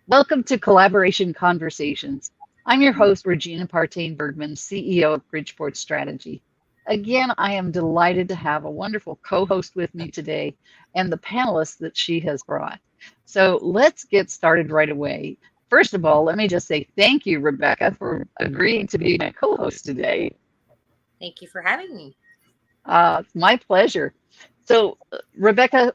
Welcome to Collaboration Conversations. I'm your host, Regina Partain Bergman, CEO of Bridgeport Strategy. Again, I am delighted to have a wonderful co host with me today and the panelists that she has brought. So let's get started right away. First of all, let me just say thank you, Rebekah, for agreeing to be my co host today. Thank you for having me. It's my pleasure. So, Rebekah,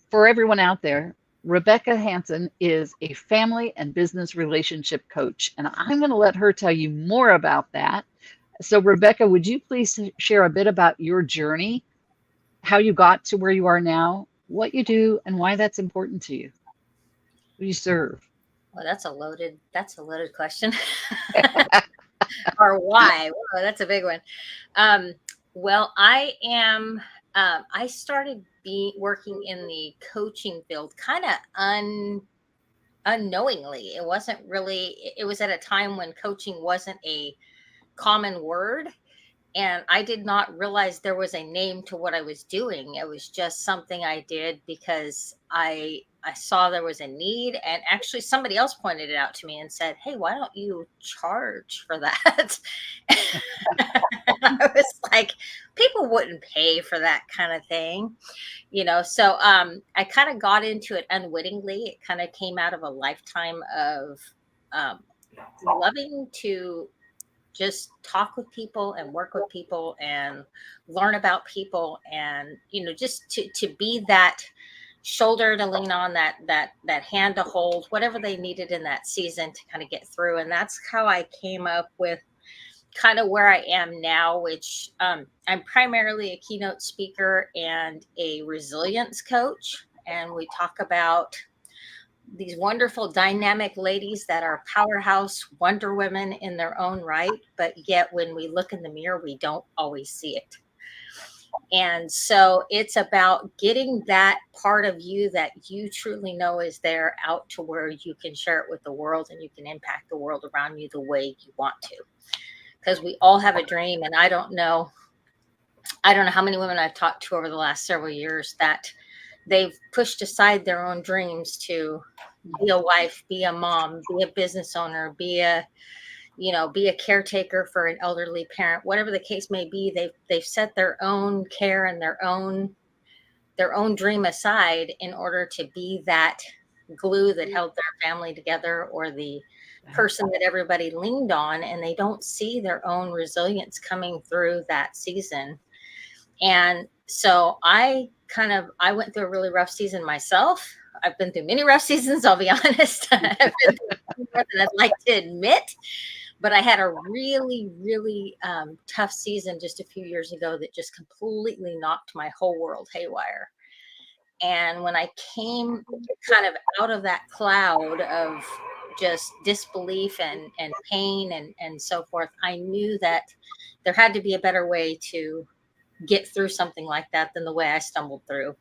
for everyone out there, Rebekah Hansen is a family and business relationship coach, and I'm going to let her tell you more about that. So, Rebekah, would you please share a bit about your journey, how you got to where you are now, what you do, and why that's important to you? Who you serve? Well, that's a loaded question. Or why? Whoa, that's a big one. Um, well, I started working in the coaching field kind of unknowingly. It wasn't really, it was at a time when coaching wasn't a common word. And I did not realize there was a name to what I was doing. It was just something I did because I saw there was a need, and actually somebody else pointed it out to me and said, "Hey, why don't you charge for that?" I was like, people wouldn't pay for that kind of thing, So I kind of got into it unwittingly. It kind of came out of a lifetime of um, loving to just talk with people and work with people and learn about people, and just to be that shoulder to lean on, that hand to hold, whatever they needed in that season to kind of get through. And that's how I came up with kind of where I am now, which I'm primarily a keynote speaker and a resilience coach, and we talk about these wonderful dynamic ladies that are powerhouse wonder women in their own right, but yet when we look in the mirror we don't always see it. And so it's about getting that part of you that you truly know is there out to where you can share it with the world and you can impact the world around you the way you want to, because we all have a dream. And I don't know how many women I've talked to over the last several years that they've pushed aside their own dreams to be a wife, be a mom, be a business owner, be a caretaker for an elderly parent, whatever the case may be. They've set their own care and their own dream aside in order to be that glue that held their family together, or the person that everybody leaned on, and they don't see their own resilience coming through that season. And so I went through a really rough season myself. I've been through many rough seasons, I'll be honest. I've been through more than I'd like to admit. But I had a really, really tough season just a few years ago that just completely knocked my whole world haywire. And when I came kind of out of that cloud of just disbelief and pain and so forth, I knew that there had to be a better way to get through something like that than the way I stumbled through.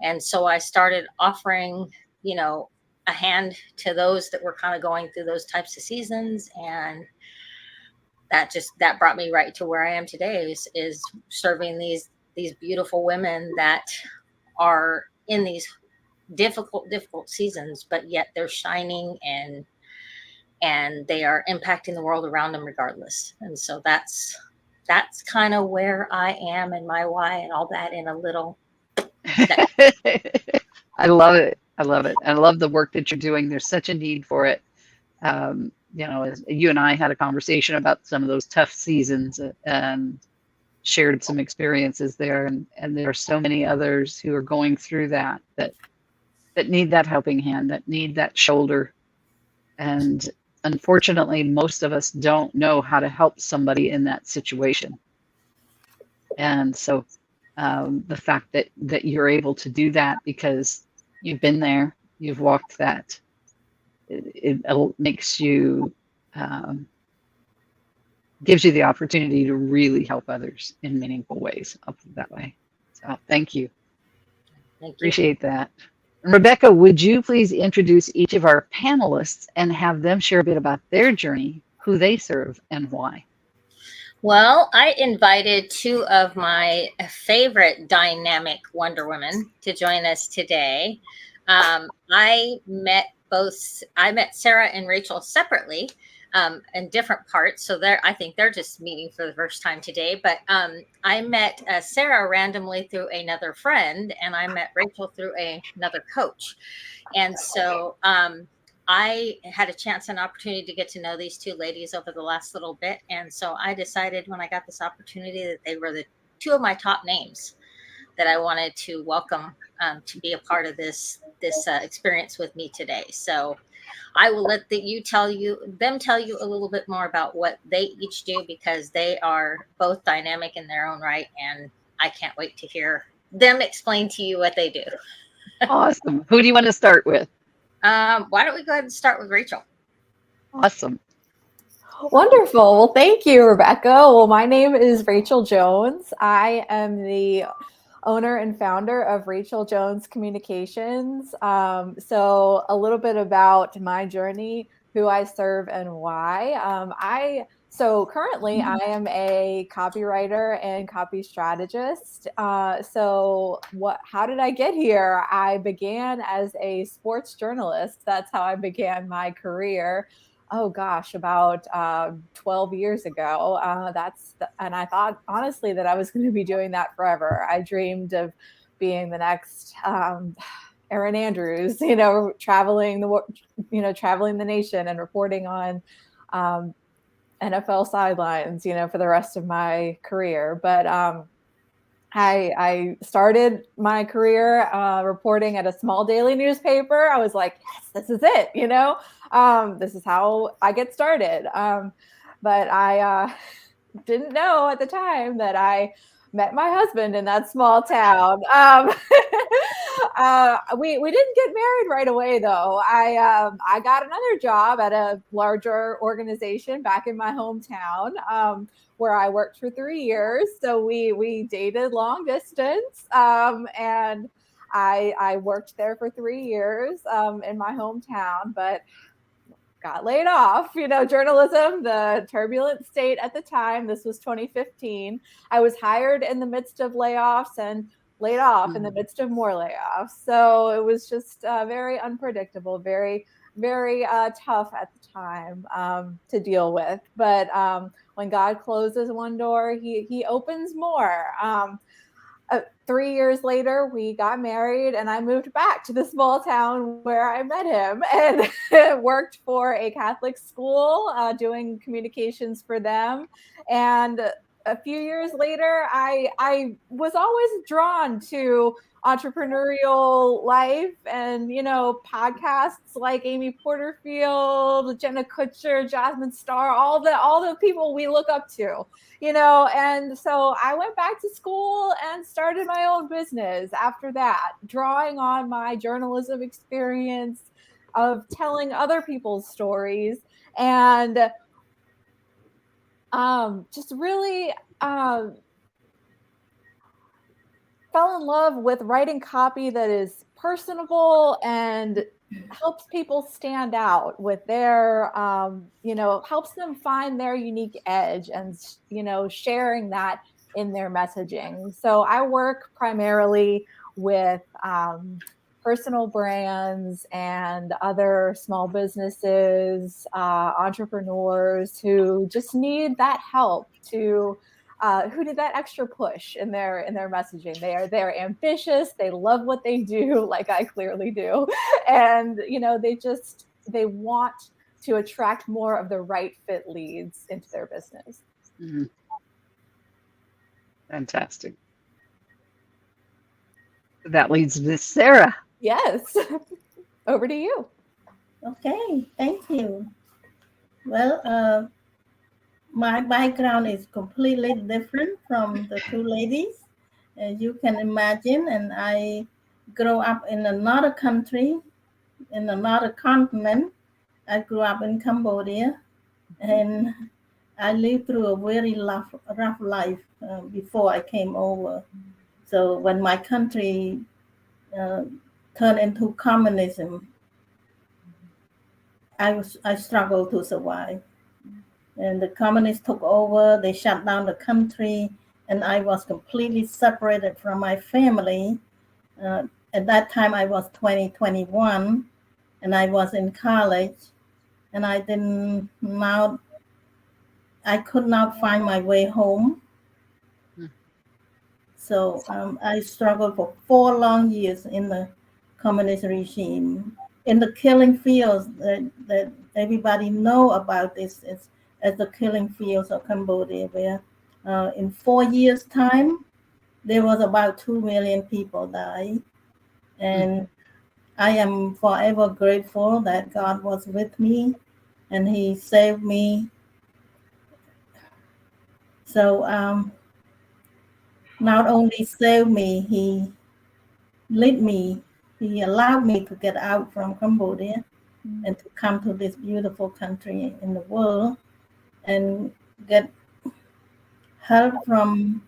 And so I started offering, a hand to those that were kind of going through those types of seasons. And that brought me right to where I am today, is serving these beautiful women that are in these difficult seasons, but yet they're shining, and they are impacting the world around them regardless. And so that's kind of where I am and my why and all that in a little. I love it. I love it. I love the work that you're doing. There's such a need for it. As you and I had a conversation about some of those tough seasons and shared some experiences there, and there are so many others who are going through that need that helping hand, that need that shoulder. And unfortunately, most of us don't know how to help somebody in that situation. And so the fact that you're able to do that because you've been there, you've walked that, it makes you gives you the opportunity to really help others in meaningful ways. I'll put it that way. So thank you. Thank you. Appreciate that. Rebekah, would you please introduce each of our panelists and have them share a bit about their journey, who they serve, and why? Well, I invited two of my favorite dynamic Wonder Women to join us today. I met I met Sarah and Rachel separately in different parts. So I think they're just meeting for the first time today. But I met Sarah randomly through another friend, and I met Rachel through another coach. And so I had a chance and opportunity to get to know these two ladies over the last little bit. And so I decided when I got this opportunity that they were the two of my top names that I wanted to welcome to be a part of this experience with me today. So I will let them tell you a little bit more about what they each do, because they are both dynamic in their own right, and I can't wait to hear them explain to you what they do. Awesome. Who do you want to start with? Why don't we go ahead and start with Rachel? Awesome. Wonderful. Well, thank you, Rebecca. Well, my name is Rachel Jones. I am the owner and founder of Rachel Jones Communications. So a little bit about my journey, who I serve, and why. So currently I am a copywriter and copy strategist. How did I get here? I began as a sports journalist. That's how I began my career. Oh gosh, about 12 years ago. And I thought honestly that I was going to be doing that forever. I dreamed of being the next Erin Andrews, traveling the nation and reporting on NFL sidelines, for the rest of my career. But I started my career reporting at a small daily newspaper. I was like, yes, this is it. This is how I get started. But I didn't know at the time that I met my husband in that small town. We didn't get married right away, though. I got another job at a larger organization back in my hometown, where I worked for 3 years. So we dated long distance, and I worked there for 3 years in my hometown, but got laid off. Journalism, the turbulent state at the time. This was 2015. I was hired in the midst of layoffs and laid off in the midst of more layoffs. So it was just very unpredictable, very, very tough at the time to deal with. But when God closes one door, he opens more. 3 years later, we got married, and I moved back to the small town where I met him, and worked for a Catholic school doing communications for them. And a few years later, I was always drawn to entrepreneurial life and, podcasts like Amy Porterfield, Jenna Kutcher, Jasmine Star, all the people we look up to, and so I went back to school and started my own business after that, drawing on my journalism experience of telling other people's stories, and just really fell in love with writing copy that is personable and helps people stand out with their, helps them find their unique edge, and, sharing that in their messaging. So I work primarily with personal brands and other small businesses, entrepreneurs who just need that help who need that extra push in their messaging. They're ambitious. They love what they do, like I clearly do, and they want to attract more of the right fit leads into their business. Mm-hmm. Fantastic. That leads Miss Sarah. Yes, over to you. Okay, thank you. Well, my background is completely different from the two ladies, as you can imagine. And I grew up in another country, in another continent. I grew up in Cambodia, and I lived through a very rough life before I came over. So when my country turned into communism, I struggled to survive. And the communists took over, they shut down the country, and I was completely separated from my family. At that time, I was 21, and I was in college, and I could not find my way home. Mm. So I struggled for 4 long years in the communist regime, in the killing fields that everybody know about. This is as the killing fields of Cambodia, where in 4 years' time there was about 2 million people die, and I am forever grateful that God was with me and He saved me. So not only saved me, He led me, He allowed me to get out from Cambodia and to come to this beautiful country in the world and get help from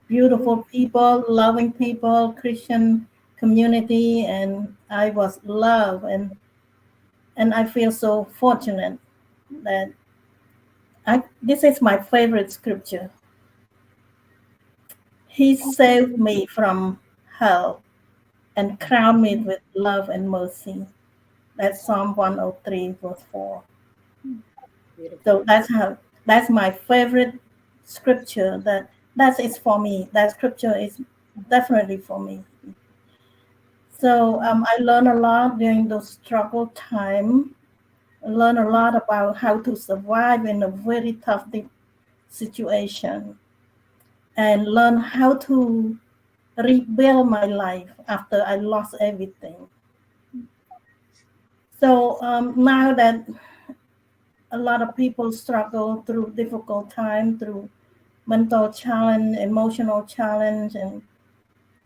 beautiful people, loving people, Christian community, and I was loved, and I feel so fortunate that this is my favorite scripture. He saved me from hell and crowned me with love and mercy. That's Psalm 103, verse 4. Beautiful. So that's my favorite scripture. That is for me. That scripture is definitely for me. So I learned a lot during those struggle time. I learned a lot about how to survive in a very tough situation, and learn how to rebuild my life after I lost everything. So now that a lot of people struggle through difficult time, through mental challenge, emotional challenge, and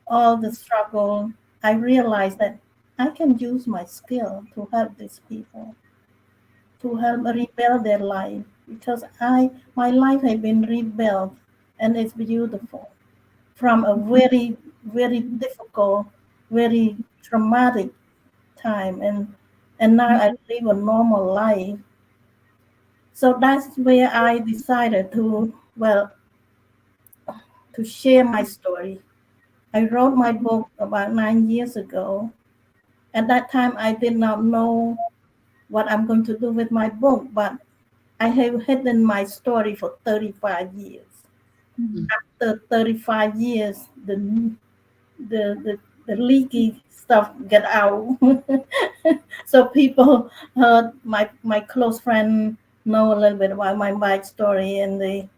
all the struggle, I realized that I can use my skill to help these people, to help rebuild their life, because my life has been rebuilt and it's beautiful from a very, very difficult, very traumatic time, and now I live a normal life. So that's where I decided to share my story. I wrote my book about 9 years ago. At that time, I did not know what I'm going to do with my book, but I have hidden my story for 35 years. After 35 years, the leaky stuff get out. So people heard my close friend know a little bit about my bike story, and they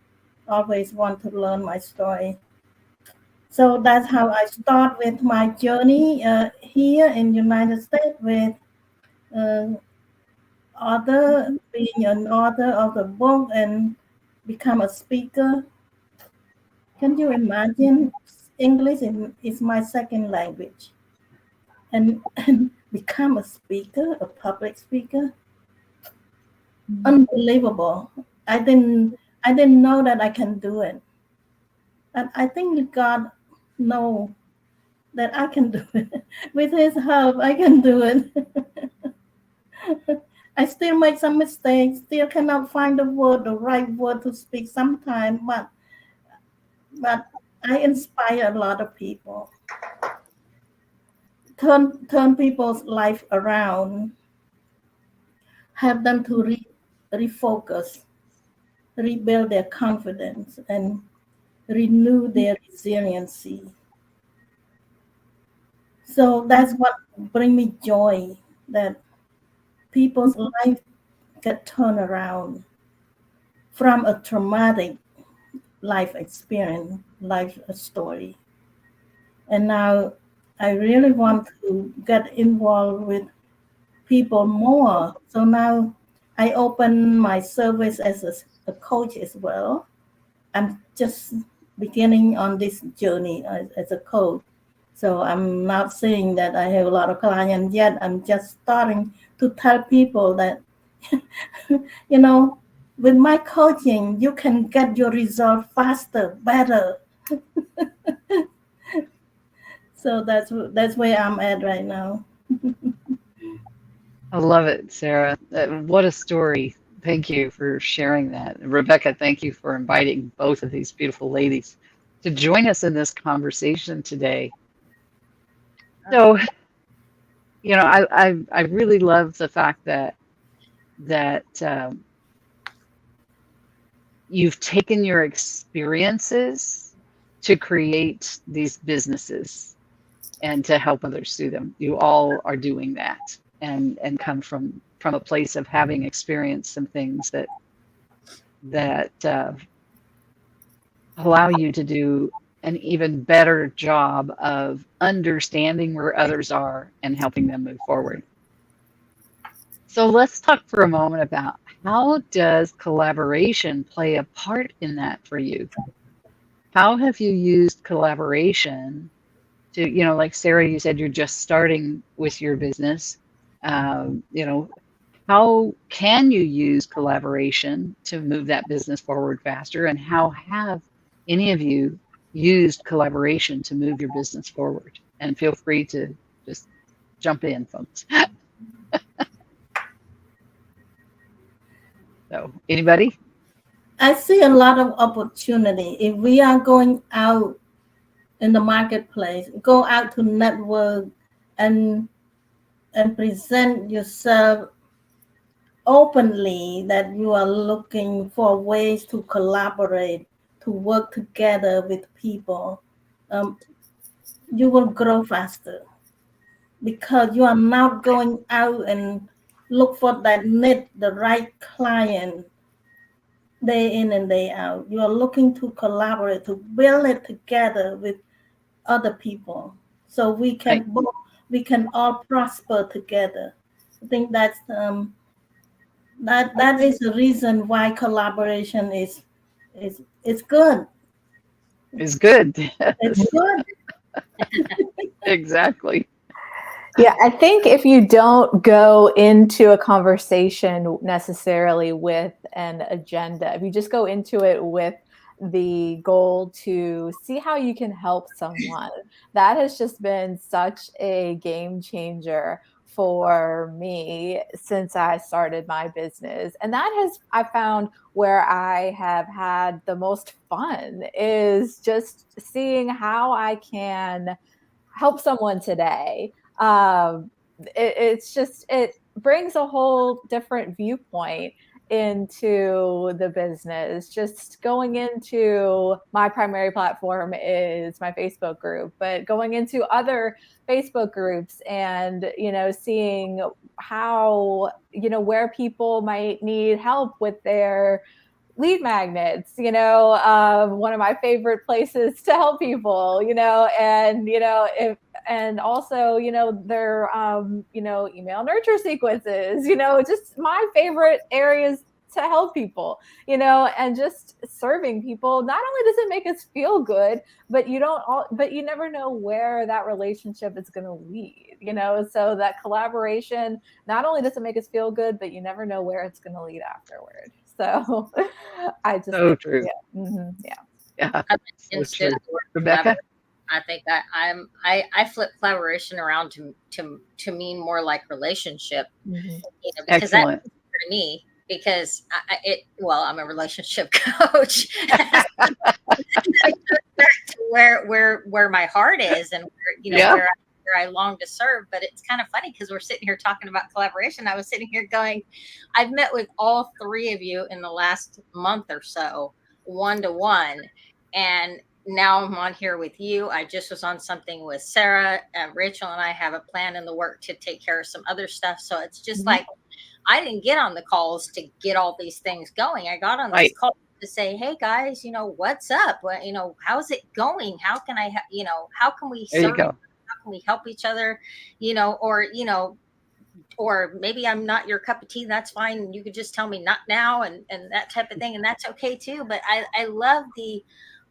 always want to learn my story. So that's how I start with my journey here in United States with uh, being an author of the book and become a speaker. Can you imagine? English is my second language, and become a speaker, a public speaker. Unbelievable. I didn't know that I can do it. And I think God knows that I can do it. With His help, I can do it. I still make some mistakes, still cannot find the right word to speak sometimes, but I inspire a lot of people. Turn people's life around, help them to refocus, rebuild their confidence, and renew their resiliency. So that's what brings me joy, that people's life get turned around from a traumatic life experience, life story. And now I really want to get involved with people more. So now I open my service as a coach as well. I'm just beginning on this journey as a coach. So I'm not saying that I have a lot of clients yet. I'm just starting to tell people that, with my coaching, you can get your result faster, better. So that's where I'm at right now. I love it, Sarah. What a story. Thank you for sharing that. Rebecca, thank you for inviting both of these beautiful ladies to join us in this conversation today. So you know, I really love the fact that you've taken your experiences to create these businesses and to help others through them. You all are doing that, and come from a place of having experienced some things that allow you to do an even better job of understanding where others are and helping them move forward. So let's talk for a moment about, how does collaboration play a part in that for you? How have you used collaboration to, you know, like Sarah, you said you're just starting with your business. You know, how can you use collaboration to move that business forward faster? And how have any of you used collaboration to move your business forward? And feel free to just jump in, folks. So, anybody? I see a lot of opportunity. If we are going out in the marketplace, go out to network and present yourself openly that you are looking for ways to collaborate, to work together with people, you will grow faster, because you are not going out and look for that need, the right client day in and day out. You are looking to collaborate, to build it together with other people, so we can Right. we can all prosper together. I think that's that is the reason why collaboration is good. Is good. It's good. Exactly. Yeah, I think if you don't go into a conversation necessarily with an agenda, if you just go into it with the goal to see how you can help someone, that has just been such a game changer for me since I started my business. And that has, I found, where I have had the most fun, is just seeing how I can help someone today. It's just, it brings a whole different viewpoint into the business. Just going into, my primary platform is my Facebook group, but going into other Facebook groups and, you know, seeing how, you know, where people might need help with their lead magnets, you know, one of my favorite places to help people, you know, and, you know, if, and also, you know, their, you know, email nurture sequences, you know, just my favorite areas to help people, you know, and just serving people. Not only does it make us feel good, but but you never know where that relationship is going to lead, you know, so that collaboration, not only does it make us feel good, but you never know where it's going to lead afterward. So I just So think, true. yeah. Yeah. I think So instead true. of the word Rebecca? I think I flip collaboration around to mean more like relationship, Mhm. you know, because that's Excellent. to me, because I'm a relationship coach. Back to where my heart is, and where, you know, Yeah. where I long to serve. But it's kind of funny because we're sitting here talking about collaboration. I was sitting here going, I've met with all three of you in the last month or so, one-to-one, and now I'm on here with you. I just was on something with Sarah, Rachel, and I have a plan in the work to take care of some other stuff. So it's just like, I didn't get on the calls to get all these things going. I got on these Right. calls to say, hey guys, you know, what's up? What, you know, how's it going? How can I, you know, how can we There you serve? go. How can we help each other? You know, or maybe I'm not your cup of tea. That's fine. You could just tell me not now, and that type of thing, and that's okay too. But I love the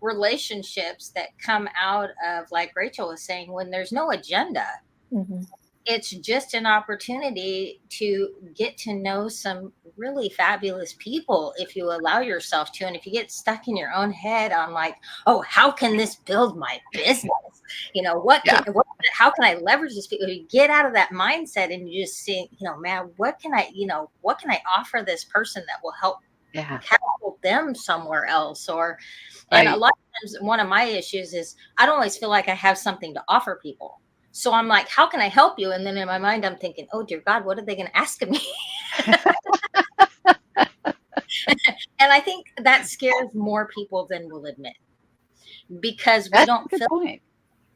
relationships that come out of, like Rachel was saying, when there's no agenda. Mm-hmm. It's just an opportunity to get to know some really fabulous people if you allow yourself to. And if you get stuck in your own head on like, oh, how can this build my business? You know, how can I leverage this? If you get out of that mindset and you just see, you know, man, what can I offer this person that will help Yeah. catapult them somewhere else? And a Right. lot of times one of my issues is I don't always feel like I have something to offer people. So I'm like, how can I help you? And then in my mind, I'm thinking, oh, dear God, what are they going to ask of me? And I think that scares more people than we'll admit, because we That's don't a good feel point.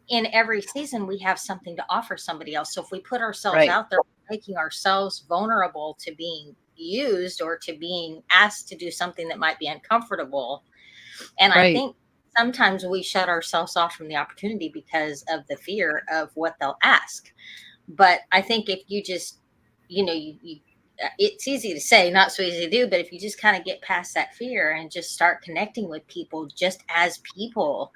in every season we have something to offer somebody else. So if we put ourselves Right. out there, making ourselves vulnerable to being used or to being asked to do something that might be uncomfortable. And I Right. think sometimes we shut ourselves off from the opportunity because of the fear of what they'll ask. But I think if you just, you it's easy to say, not so easy to do, but if you just kind of get past that fear and just start connecting with people just as people,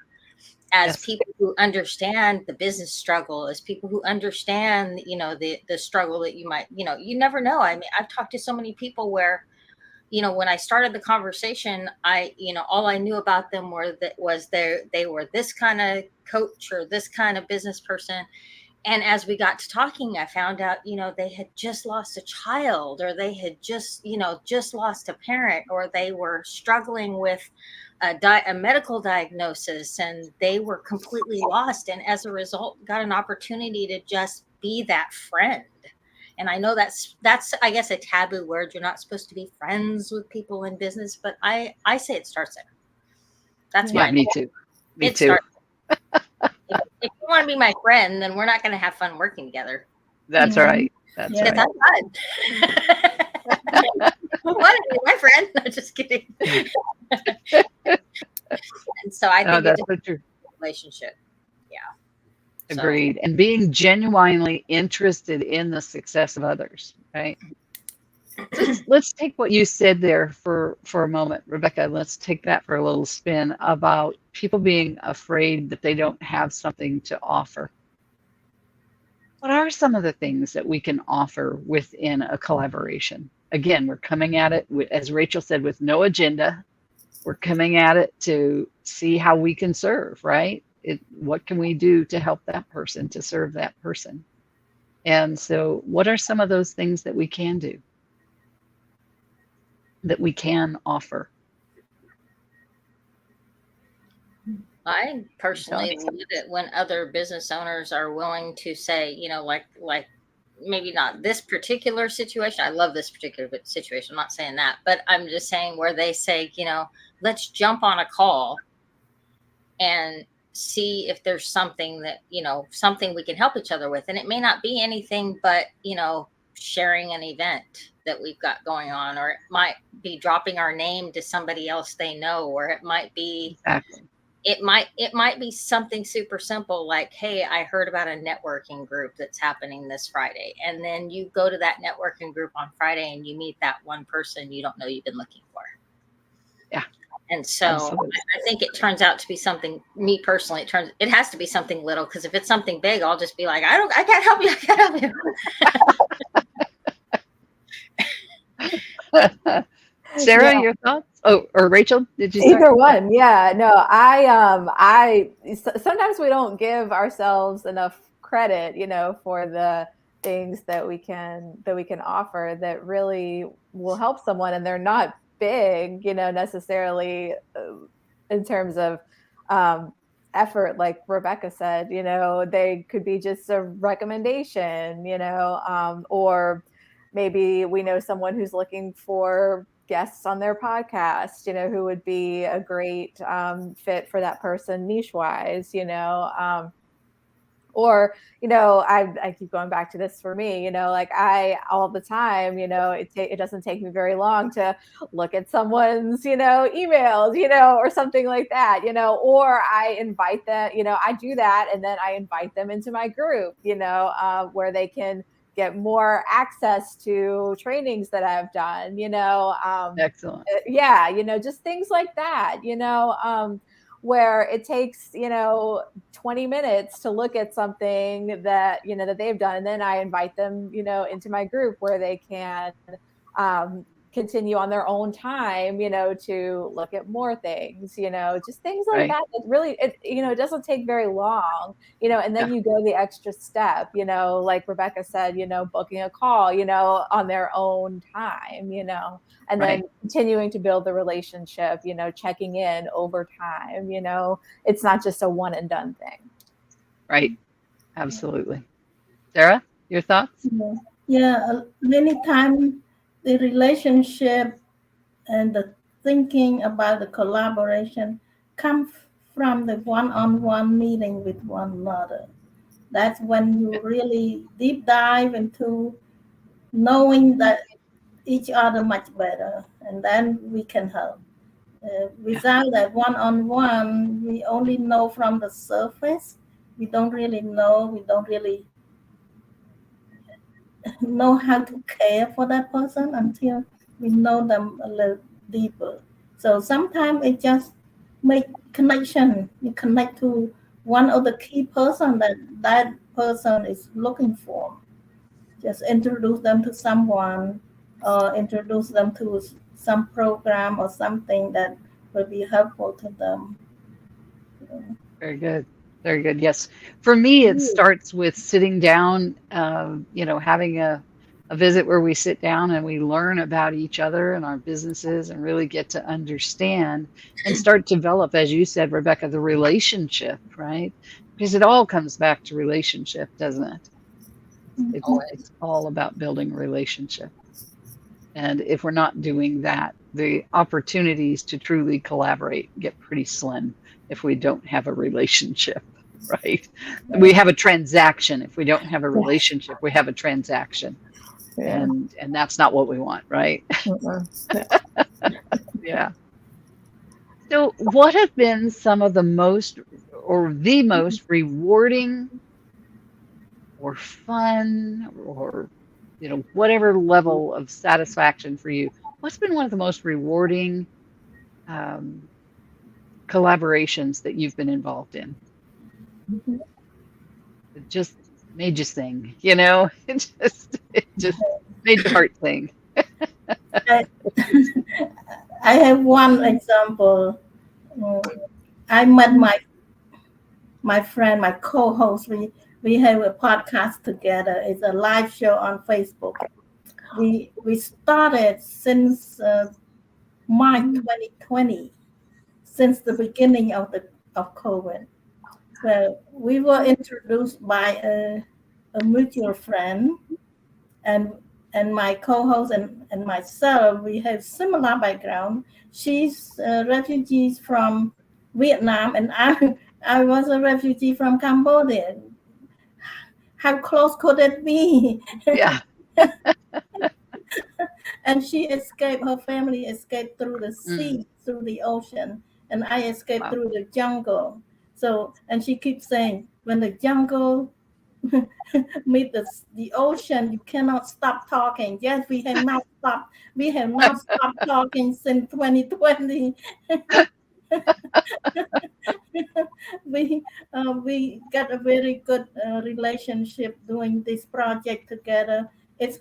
as Yes. people who understand the business struggle, as people who understand, the struggle that you might, you never know. I mean, I've talked to so many people where, when I started the conversation, all I knew about them was they were this kind of coach or this kind of business person. And as we got to talking, I found out, they had just lost a child, or they had just lost a parent, or they were struggling with a medical diagnosis, and they were completely lost. And as a result, got an opportunity to just be that friend. And I know that's, I guess, a taboo word. You're not supposed to be friends with people in business, but I say it starts there. That's Yeah, my me too. Me it too. starts. If you want to be my friend, then we're not going to have fun working together. That's Mhm. right. That's Yeah. Because right. I'm fun. You want to be my friend? No, just kidding. And so I No, think that's it's so true. a relationship. Yeah. So, Agreed. And being genuinely interested in the success of others, right? Let's take what you said there for a moment, Rebekah. Let's take that for a little spin about people being afraid that they don't have something to offer. What are some of the things that we can offer within a collaboration? Again, we're coming at it, as Rachel said, with no agenda. We're coming at it to see how we can serve, right? What can we do to help that person, to serve that person? And so what are some of those things that we can do, that we can offer? I personally love it when other business owners are willing to say, like maybe not this particular situation. I love this particular situation. I'm not saying that, but I'm just saying where they say, let's jump on a call and see if there's something that, something we can help each other with. And it may not be anything but, sharing an event that we've got going on, or it might be dropping our name to somebody else they know, or it might be, Exactly. it might be something super simple like, hey, I heard about a networking group that's happening this Friday. And then you go to that networking group on Friday and you meet that one person you don't know you've been looking for. Yeah. And so Absolutely. I think it turns out to be something, me personally, it has to be something little, because if it's something big, I'll just be like, I can't help you. I can't help you. Sarah, Yeah. your thoughts? Oh, or Rachel, did you start? Either one. Yeah. No, sometimes we don't give ourselves enough credit, for the things that we can offer that really will help someone, and they're not big, necessarily in terms of effort, like Rebekah said. They could be just a recommendation, or maybe we know someone who's looking for guests on their podcast, who would be a great fit for that person niche wise, or, I keep going back to this for me, like I, all the time, it doesn't take me very long to look at someone's, emails, or something like that, or I invite them, I do that. And then I invite them into my group, where they can get more access to trainings that I've done, Excellent. yeah, just things like that, where it takes, 20 minutes to look at something that, that they've done. And then I invite them, into my group where they can continue on their own time, to look at more things, just things like Right. that. It really, it doesn't take very long, and then you go the extra step, like Rebekah said, booking a call, on their own time, and then continuing to build the relationship, checking in over time, it's not just a one and done thing. Right. Absolutely. Sarah, your thoughts? Yeah, yeah. Many times the relationship and the thinking about the collaboration come from the one-on-one meeting with one another. That's when you really deep dive into knowing that each other much better, and then we can help. Yeah, Without that one-on-one, we only know from the surface. We don't really know. We don't really know how to care for that person until we know them a little deeper. So sometimes it just make connection. You connect to one of the key person that that person is looking for. Just introduce them to someone, or introduce them to some program or something that will be helpful to them. very good. Very good. Yes. For me, it starts with sitting down, having a visit where we sit down and we learn about each other and our businesses and really get to understand and start to develop, as you said, Rebecca, the relationship, right? Because it all comes back to relationship, doesn't it? It's Always. all about building relationship. And if we're not doing that, the opportunities to truly collaborate get pretty slim if we don't have a relationship, right? We have a transaction. If we don't have a relationship, we have a transaction. Yeah. And that's not what we want, right? Yeah. So what have been some of the most or the most rewarding or fun or whatever level of satisfaction for you? What's been one of the most rewarding um, collaborations that you've been involved in? It just made you sing, it just made your heart sing. I, I have one example. I met my friend, my co-host. We have a podcast together. It's a live show on Facebook. We started since March 2020, since the beginning of COVID. Well, we were introduced by a mutual friend, and my co-host and myself, we have similar background. She's a refugee from Vietnam, and I was a refugee from Cambodia. How close could it be? Yeah. And she escaped, her family escaped through the Mm, sea, through the ocean, and I escaped wow. through the jungle. So, and she keeps saying, when the jungle meet the ocean, you cannot stop talking. Yes, we have not stopped. We have not stopped talking since 2020. We got a very good relationship doing this project together. It's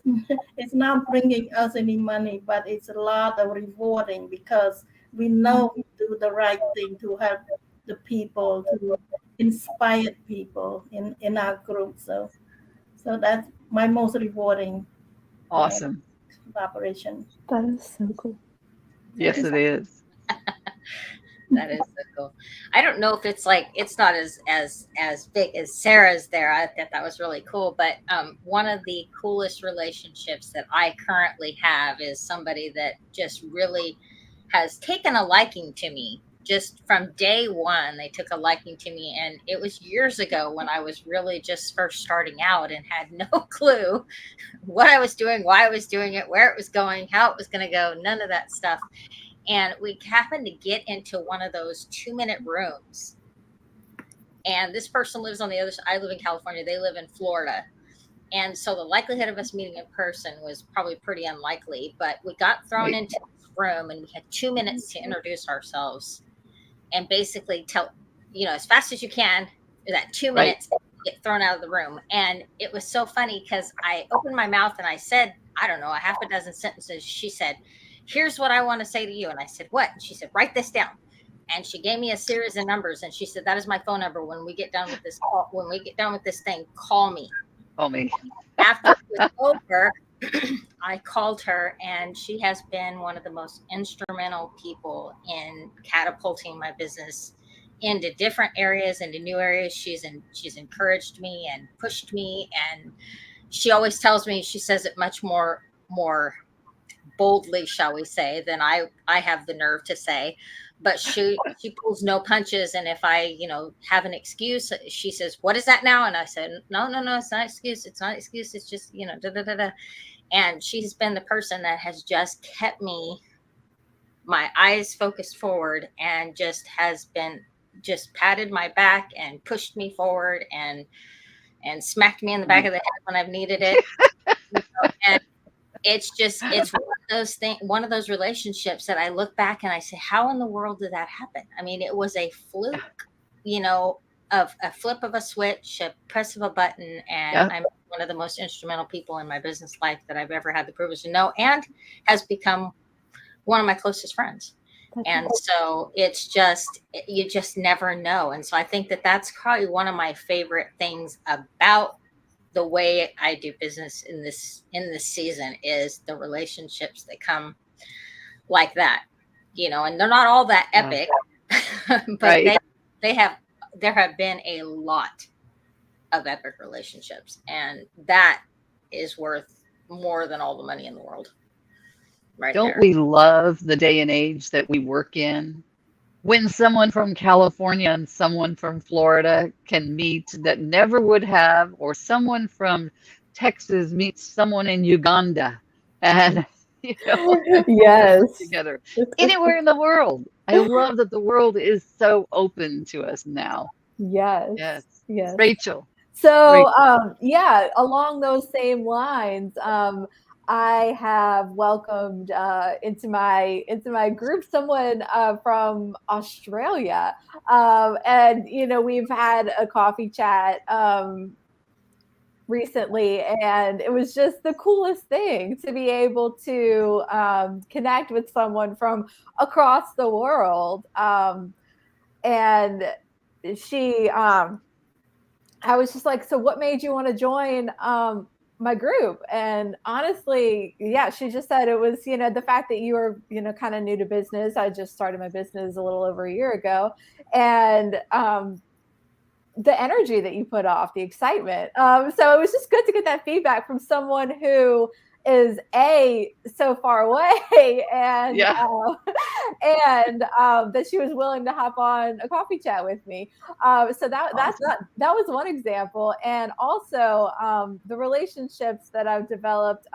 it's not bringing us any money, but it's a lot of rewarding because we know we do the right thing to help the people, to inspire people in our group. So that's my most rewarding uh, Awesome. collaboration. That is so cool. Yes, it is. That is so cool. I don't know if it's not as big as Sarah's there. I thought that was really cool. But one of the coolest relationships that I currently have is somebody that just really has taken a liking to me. Just from day one, they took a liking to me, and it was years ago when I was really just first starting out and had no clue what I was doing, why I was doing it, where it was going, how it was going to go, none of that stuff. And we happened to get into one of those 2-minute rooms. And this person lives on the other side. I live in California. They live in Florida. And so the likelihood of us meeting in person was probably pretty unlikely. But we got thrown Right. into this room and we had 2 minutes to introduce ourselves and basically tell, as fast as you can, that 2 Right. minutes, get thrown out of the room. And it was so funny because I opened my mouth and I said, I don't know, a half a dozen sentences. She said, here's what I want to say to you. And I said, what? And she said, write this down. And she gave me a series of numbers. And she said, that is my phone number. When we get done with this call, when we get done with this thing, call me. Call me. After it was over, I called her, and she has been one of the most instrumental people in catapulting my business into different areas, into new areas. She's encouraged me and pushed me, and she always tells me, she says it much more boldly, shall we say, than I have the nerve to say. But she pulls no punches, and if I have an excuse, she says, "What is that now?" And I said, No, it's not excuse. It's not excuse. It's just da da da da. And she's been the person that has just kept me, my eyes focused forward, and just patted my back and pushed me forward and smacked me in the back of the head when I've needed it. And it's one of those relationships that I look back and I say, how in the world did that happen? I mean, it was a fluke, of a flip of a switch, a press of a button. And I'm one of the most instrumental people in my business life that I've ever had the privilege to know, and has become one of my closest friends. And so it's just, you just never know. And so I think that that's probably one of my favorite things about the way I do business in this season, is the relationships that come like that, and they're not all that epic, but there have been a lot of epic relationships, and that is worth more than all the money in the world. Right. Don't we love the day and age that we work in? When someone from California and someone from Florida can meet that never would have, or someone from Texas meets someone in Uganda, and yes, together anywhere in the world. I love that the world is so open to us now. Yes. Rachel. So along those same lines, I have welcomed into my group someone from Australia, and we've had a coffee chat recently, and it was just the coolest thing to be able to connect with someone from across the world, and she. I was just like, so what made you want to join my group? And honestly, she just said it was, the fact that you were, kind of new to business. I just started my business a little over a year ago. And the energy that you put off, the excitement. So it was just good to get that feedback from someone who is so far away, and that she was willing to hop on a coffee chat with me. So that was one example. And also the relationships that I've developed,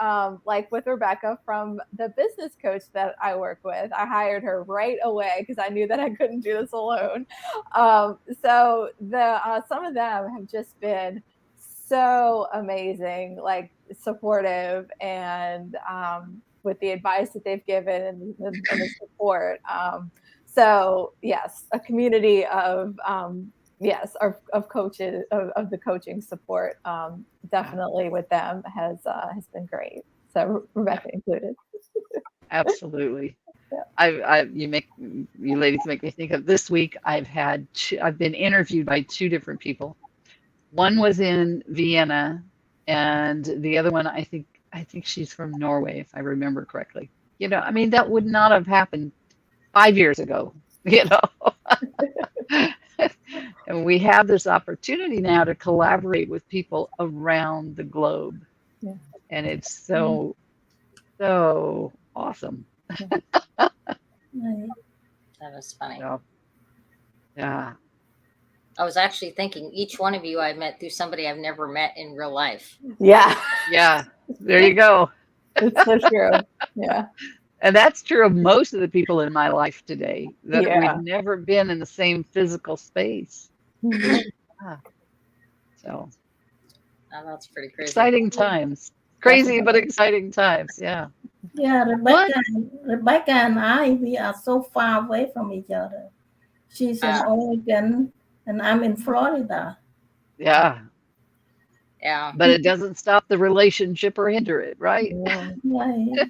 like with Rebekah from the business coach that I work with. I hired her right away because I knew that I couldn't do this alone. So some of them have just been so amazing, like supportive, and with the advice that they've given and the support. So yes, a community of coaches, of the coaching support, definitely with them has been great. So Rebekah included. Absolutely. You ladies make me think of this week. I've been interviewed by two different people. One was in Vienna, and the other one, I think she's from Norway, if I remember correctly. That would not have happened 5 years ago, And we have this opportunity now to collaborate with people around the globe. Yeah. And it's so awesome. That was funny. Yeah. I was actually thinking each one of you I met through somebody I've never met in real life. Yeah. Yeah. There you go. It's so true. Yeah. And that's true of most of the people in my life today, that we've never been in the same physical space. So that's pretty crazy. Exciting times. Crazy, but exciting times. Yeah. Yeah, Rebekah and I, we are so far away from each other. She's in Oregon and I'm in Florida. Yeah. Yeah. But it doesn't stop the relationship or hinder it, right? Yeah. Right.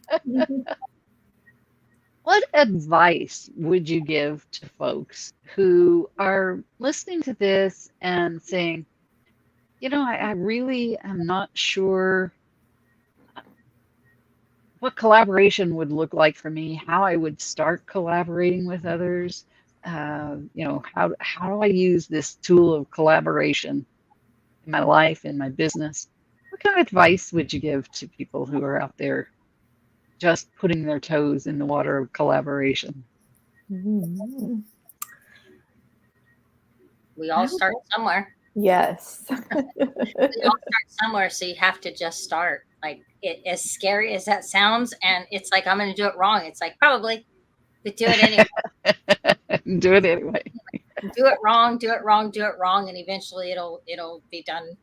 What advice would you give to folks who are listening to this and saying, I really am not sure what collaboration would look like for me, how I would start collaborating with others? how do I use this tool of collaboration in my life, in my business? What kind of advice would you give to people who are out there just putting their toes in the water of collaboration? Mm-hmm. We all start somewhere. Yes. We all start somewhere, so you have to just start. Like, as scary as that sounds, and it's like, I'm going to do it wrong. It's like, probably, but do it anyway. Do it anyway. Do it wrong, do it wrong, do it wrong, and eventually it'll be done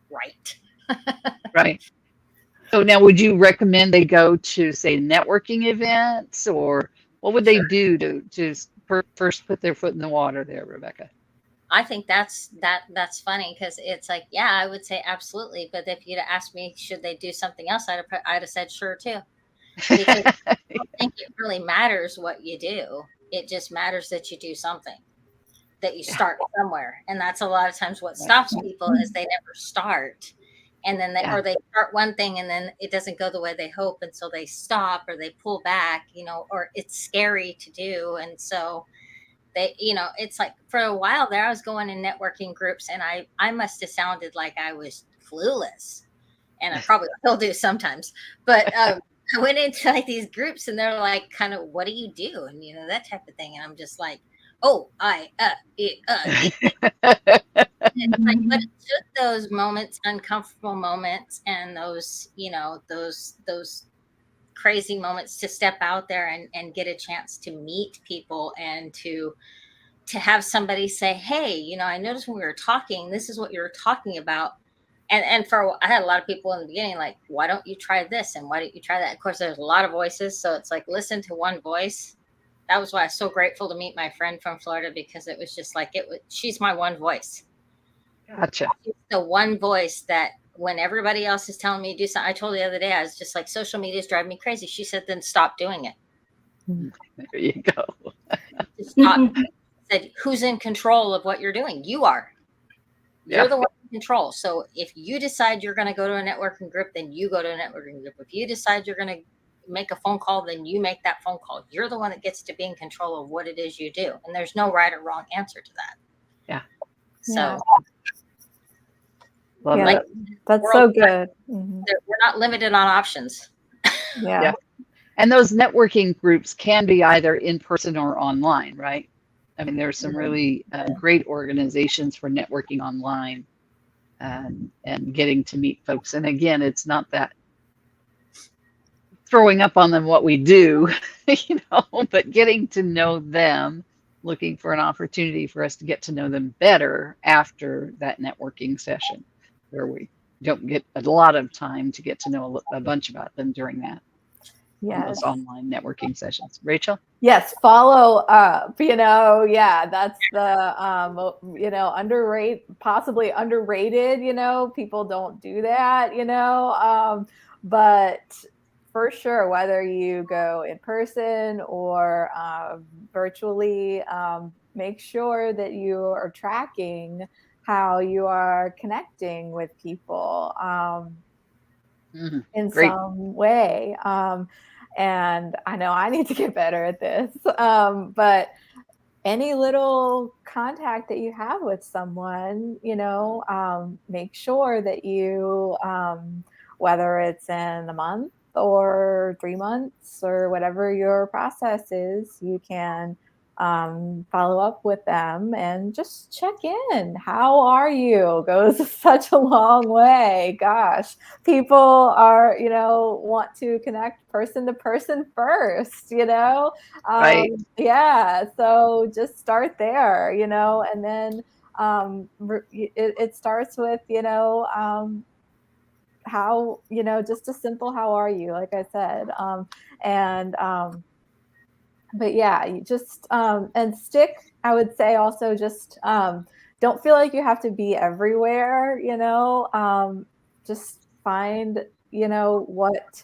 right. Right. So now, would you recommend they go to, say, networking events, or what would they do to first put their foot in the water there, Rebekah? I think that's funny, because it's like, yeah, I would say absolutely, but if you'd asked me, should they do something else, I'd have said sure too, because I don't think it really matters what you do. It just matters that you do something, that you start somewhere, and that's a lot of times what stops people is they never start, and then or they start one thing and then it doesn't go the way they hope, and so they stop or they pull back, or it's scary to do, and so they, it's like, for a while there, I was going in networking groups, and I must have sounded like I was clueless, and I probably still do sometimes, but I went into like these groups, and they're like, kind of, what do you do, and that type of thing, and I'm just like, oh, it's like, but it took those moments, uncomfortable moments, and those those crazy moments to step out there and get a chance to meet people, and to have somebody say, hey, I noticed when we were talking, this is what you were talking about. And I had a lot of people in the beginning, like, why don't you try this? And why don't you try that? Of course, there's a lot of voices. So it's like, listen to one voice. That was why I was so grateful to meet my friend from Florida, because it was just like, she's my one voice. Gotcha. She's the one voice that when everybody else is telling me to do something, I told her the other day, I was just like, social media is driving me crazy. She said, then stop doing it. There you go. Stop. Said, who's in control of what you're doing? You are. You're the one in control. So if you decide you're going to go to a networking group, then you go to a networking group. If you decide you're going to make a phone call, then you make that phone call. You're the one that gets to be in control of what it is you do. And there's no right or wrong answer to that. Yeah. So that's so good. We're not limited on options. Yeah. And those networking groups can be either in person or online, right? I mean, there's some really great organizations for networking online and getting to meet folks. And again, it's not that throwing up on them what we do, but getting to know them, looking for an opportunity for us to get to know them better after that networking session, where we don't get a lot of time to get to know a bunch about them during that. Those online networking sessions. Rachel? Yes, follow up, that's the, possibly underrated, people don't do that, but for sure, whether you go in person or virtually, make sure that you are tracking how you are connecting with people in some way. And I know I need to get better at this, but any little contact that you have with someone, make sure that you, whether it's in a month or 3 months or whatever your process is, you can follow up with them and just check in. How are you? Goes such a long way. Gosh, people are, want to connect person to person first, Right. Yeah. So just start there, and then it starts with, how, just a simple, how are you? Like I said, but yeah, you just, and stick, I would say also just, don't feel like you have to be everywhere, just find, what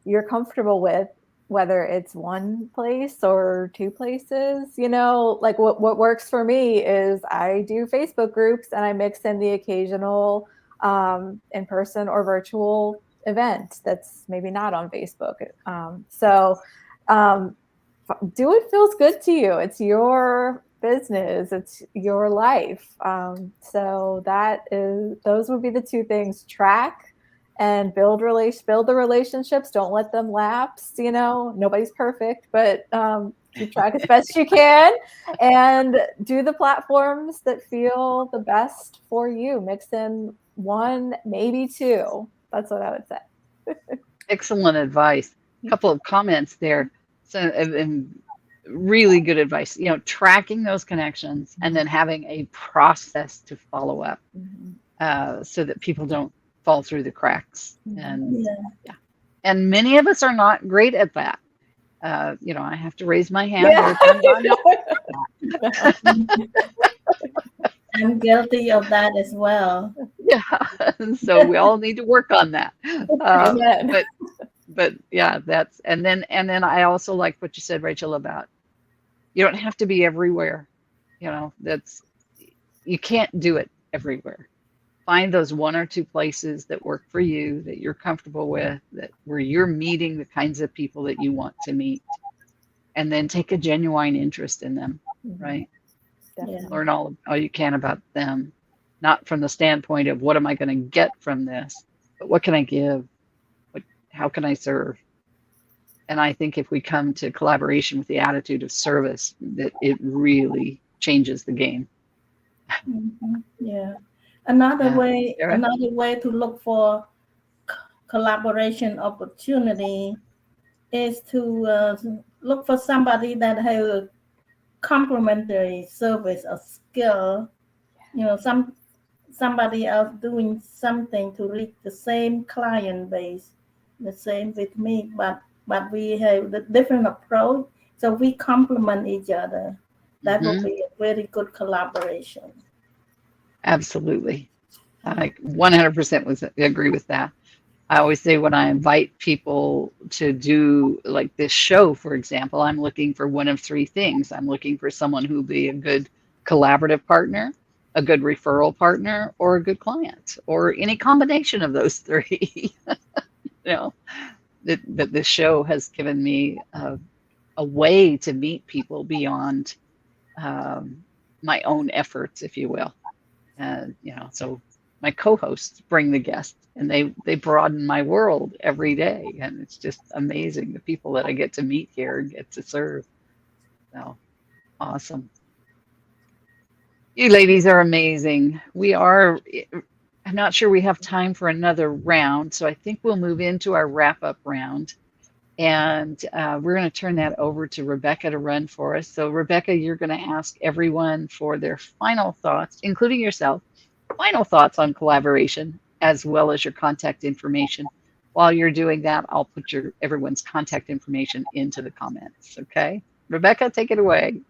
you're comfortable with, whether it's one place or 2 places, like what works for me is I do Facebook groups and I mix in the occasional, in-person or virtual event that's maybe not on Facebook. do what feels good to you. It's your business. It's your life. So those would be the two things: track and build the relationships. Don't let them lapse. Nobody's perfect, but keep track as best you can, and do the platforms that feel the best for you. Mix in one, maybe two. That's what I would say. Excellent advice. A couple of comments there. So, and really good advice. Tracking those connections and then having a process to follow up, so that people don't fall through the cracks. And and many of us are not great at that. I have to raise my hand every time. I'm guilty of that as well. Yeah, so we all need to work on that. But yeah, and then I also like what you said, Rachel, about you don't have to be everywhere. You can't do it everywhere. Find those one or two places that work for you, that you're comfortable with, where you're meeting the kinds of people that you want to meet, and then take a genuine interest in them, right? Learn all you can about them, not from the standpoint of what am I going to get from this, but what can I give? How can I serve? And I think if we come to collaboration with the attitude of service, that it really changes the game. Yeah. Another way to look for collaboration opportunity is to look for somebody that has a complementary service or skill. Somebody else doing something to reach the same client base, the same with me, but we have the different approach, so we complement each other. That will be a very good collaboration. Absolutely. I 100% agree with that. I always say when I invite people to do like this show, for example, I'm looking for one of three things. I'm looking for someone who'll be a good collaborative partner, a good referral partner, or a good client, or any combination of those three. That this show has given me a way to meet people beyond my own efforts, if you will. So my co-hosts bring the guests, and they broaden my world every day, and it's just amazing the people that I get to meet here and get to serve. So awesome. You ladies are amazing. I'm not sure we have time for another round, so I think we'll move into our wrap-up round. And we're going to turn that over to Rebekah to run for us. So Rebekah, you're going to ask everyone for their final thoughts, including yourself, final thoughts on collaboration, as well as your contact information. While you're doing that, I'll put everyone's contact information into the comments. Okay, Rebekah, take it away.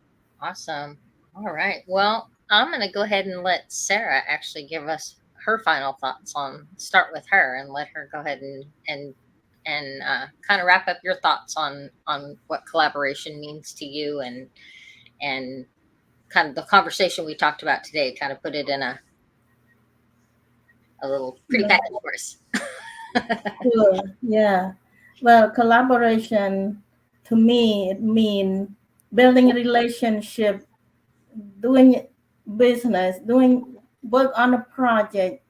Awesome. All right. Well, I'm going to go ahead and let Sarah actually give us her final thoughts start with her and let her go ahead and kind of wrap up your thoughts on what collaboration means to you and kind of the conversation we talked about today, kind of put it in a little pretty package for us. Sure. Yeah. Well, collaboration to me, it means building a relationship, doing business, doing work on a project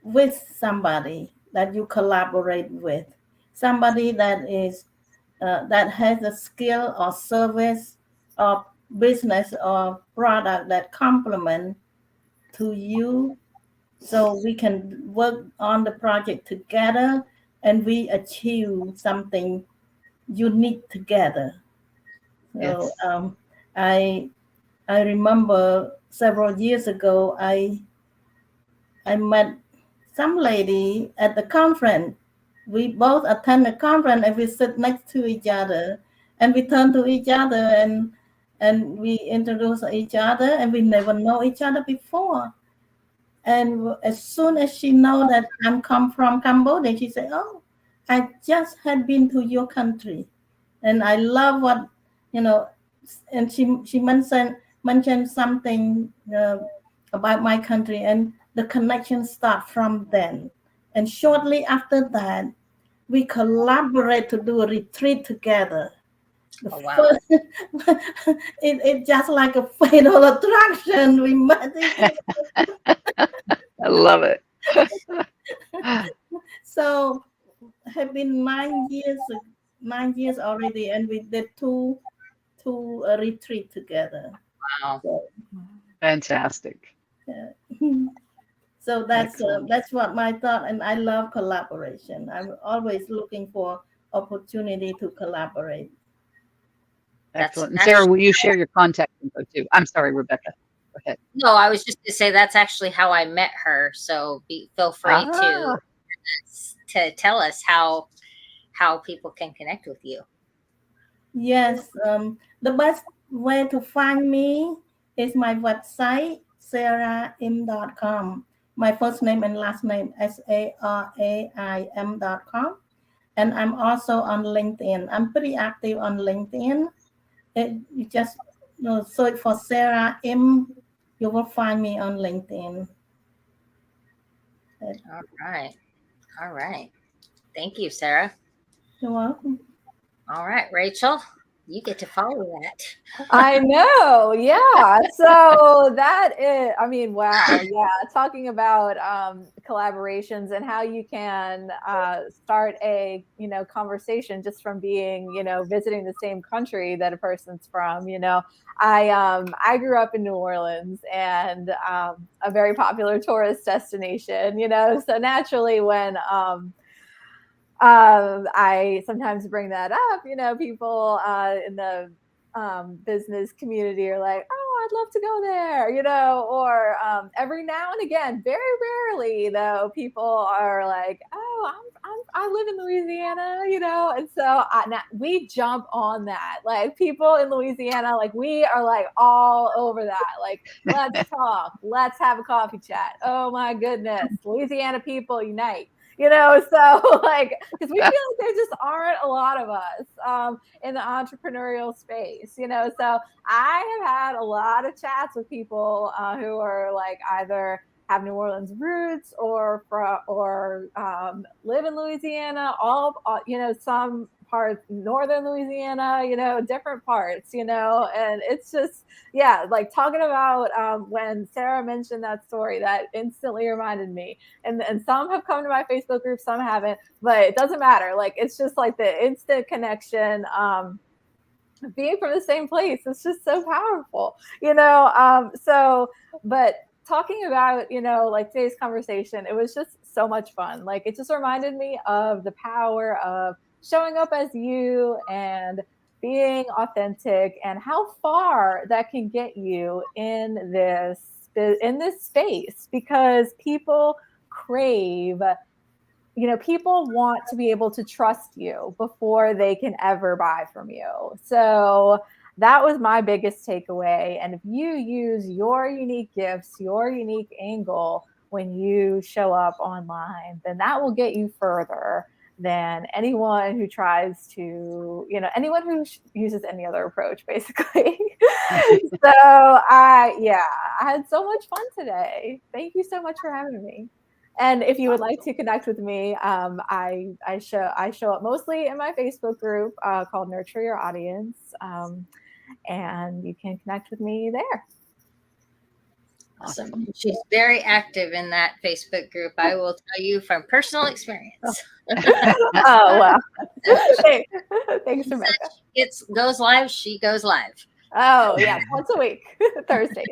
with somebody that you collaborate with, somebody that is that has a skill or service or business or product that complement to you, so we can work on the project together and we achieve something unique together. So I remember several years ago I met some lady at the conference. We both attend the conference and we sit next to each other and we turn to each other and we introduce each other, and we never know each other before. And as soon as she know that I'm come from Cambodia, she said, "Oh, I just had been to your country, and I love what And she mentioned something about my country, and the connection start from then. And shortly after that, we collaborate to do a retreat together. Oh, wow. It's just like a fatal attraction. We met each other. I love it. So have been 9 years already, and we did two retreat together. Wow. So, Fantastic. so that's Excellent. that's what my thought, and I love collaboration. I'm always looking for opportunity to collaborate. Excellent. And That's Sarah, will you share your contact info too? I'm sorry, Rebecca. Go ahead. no, I was just to say that's actually how I met her. So feel free to tell us how people can connect with you. Yes, the best way to find me is my website, saraim.com. My first name and last name, SARAIM.com. And I'm also on LinkedIn. I'm pretty active on LinkedIn. You just search for Sarah M. You will find me on LinkedIn. All right. All right. Thank you, Sarah. You're welcome. All right, Rachel, you get to follow that. I know. Yeah. So that is, I mean, wow. Yeah. Talking about collaborations and how you can start a, conversation just from being, visiting the same country that a person's from, I grew up in New Orleans, and a very popular tourist destination, so naturally when, I sometimes bring that up, people in the business community are like, oh, I'd love to go there, or every now and again, very rarely though, people are like, oh, I live in Louisiana, and so we jump on that. Like people in Louisiana, like we are like all over that. Like, let's talk, let's have a coffee chat. Oh my goodness, Louisiana people unite. So like, because we feel like there just aren't a lot of us in the entrepreneurial space, so I have had a lot of chats with people who are like either have New Orleans roots or live in Louisiana, some parts, northern Louisiana, different parts, and it's just, yeah, like talking about when Sarah mentioned that story, that instantly reminded me. And some have come to my Facebook group, some haven't, but it doesn't matter. Like, it's just like the instant connection, being from the same place. It's just so powerful, but talking about, like today's conversation, it was just so much fun. Like, it just reminded me of the power of showing up as you and being authentic, and how far that can get you in this space, because people crave, people want to be able to trust you before they can ever buy from you. So that was my biggest takeaway. And if you use your unique gifts, your unique angle when you show up online, then that will get you further than anyone who tries to, anyone who uses any other approach, basically. So I had so much fun today. Thank you so much for having me. And if you would like to connect with me, I show up mostly in my Facebook group called Nurture Your Audience, and you can connect with me there. Awesome. She's very active in that Facebook group. I will tell you from personal experience. Oh, wow. Thanks, Rebecca. It goes live. She goes live. Oh, yeah. Once a week, Thursdays.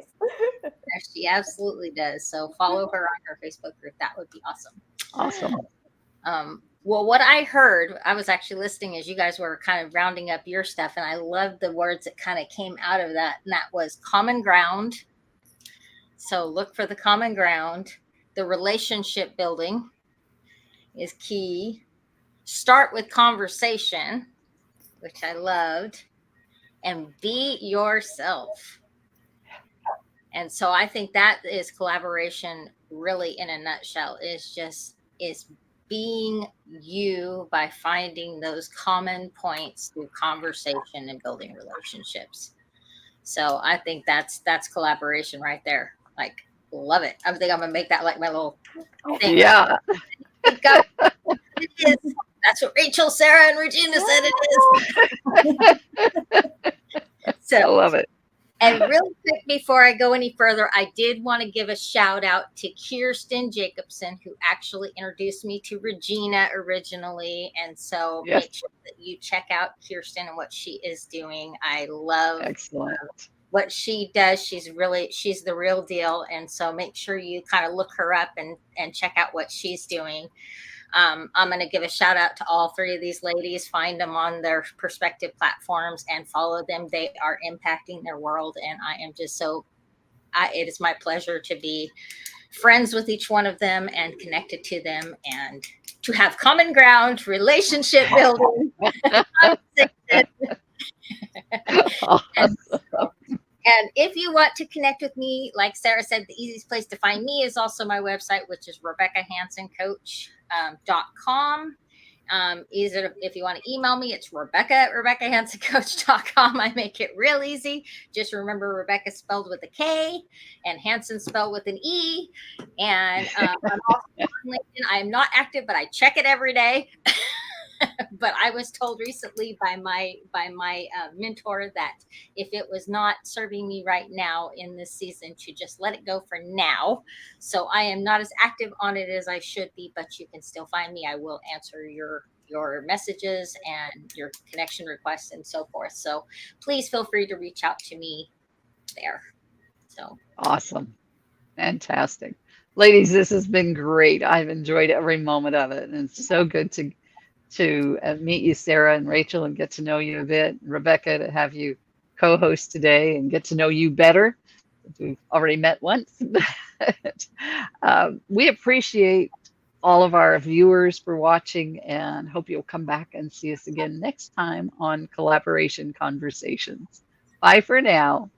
She absolutely does. So follow her on her Facebook group. That would be awesome. Awesome. Well, what I heard, I was actually listening as you guys were kind of rounding up your stuff, and I loved the words that kind of came out of that, and that was common ground. So look for the common ground. The relationship building is key. Start with conversation, which I loved, and be yourself. And so I think that is collaboration really in a nutshell, is being you by finding those common points through conversation and building relationships. So I think that's collaboration right there. Like, love it. I think I'm gonna make that like my little thing. Yeah. It is. That's what Rachel, Sarah, and Regina said it is. I love it. And really quick, before I go any further, I did want to give a shout out to Kirsten Jacobson, who actually introduced me to Regina originally. And so Yes. make sure that you check out Kirsten and what she is doing. I love Excellent. what she does. She's the real deal. And so make sure you kind of look her up and check out what she's doing. I'm going to give a shout out to all three of these ladies. Find them on their respective platforms and follow them. They are impacting their world. And I am just it is my pleasure to be friends with each one of them and connected to them and to have common ground, relationship building. And if you want to connect with me, like Sarah said, the easiest place to find me is also my website, which is RebekahHansenCoach.com. If you want to email me, it's Rebekah@RebekahHansenCoach.com. I make it real easy. Just remember Rebekah spelled with a K and Hansen spelled with an E. And I'm also on LinkedIn. I am not active, but I check it every day. But I was told recently by my mentor that if it was not serving me right now in this season, to just let it go for now. So I am not as active on it as I should be, but you can still find me. I will answer your messages and your connection requests and so forth. So please feel free to reach out to me there. So awesome. Fantastic. Ladies, this has been great. I've enjoyed every moment of it. And it's so good to meet you, Sarah and Rachel, and get to know you a bit. Rebekah, to have you co-host today and get to know you better. We've already met once. We appreciate all of our viewers for watching and hope you'll come back and see us again next time on Collaboration Conversations. Bye for now.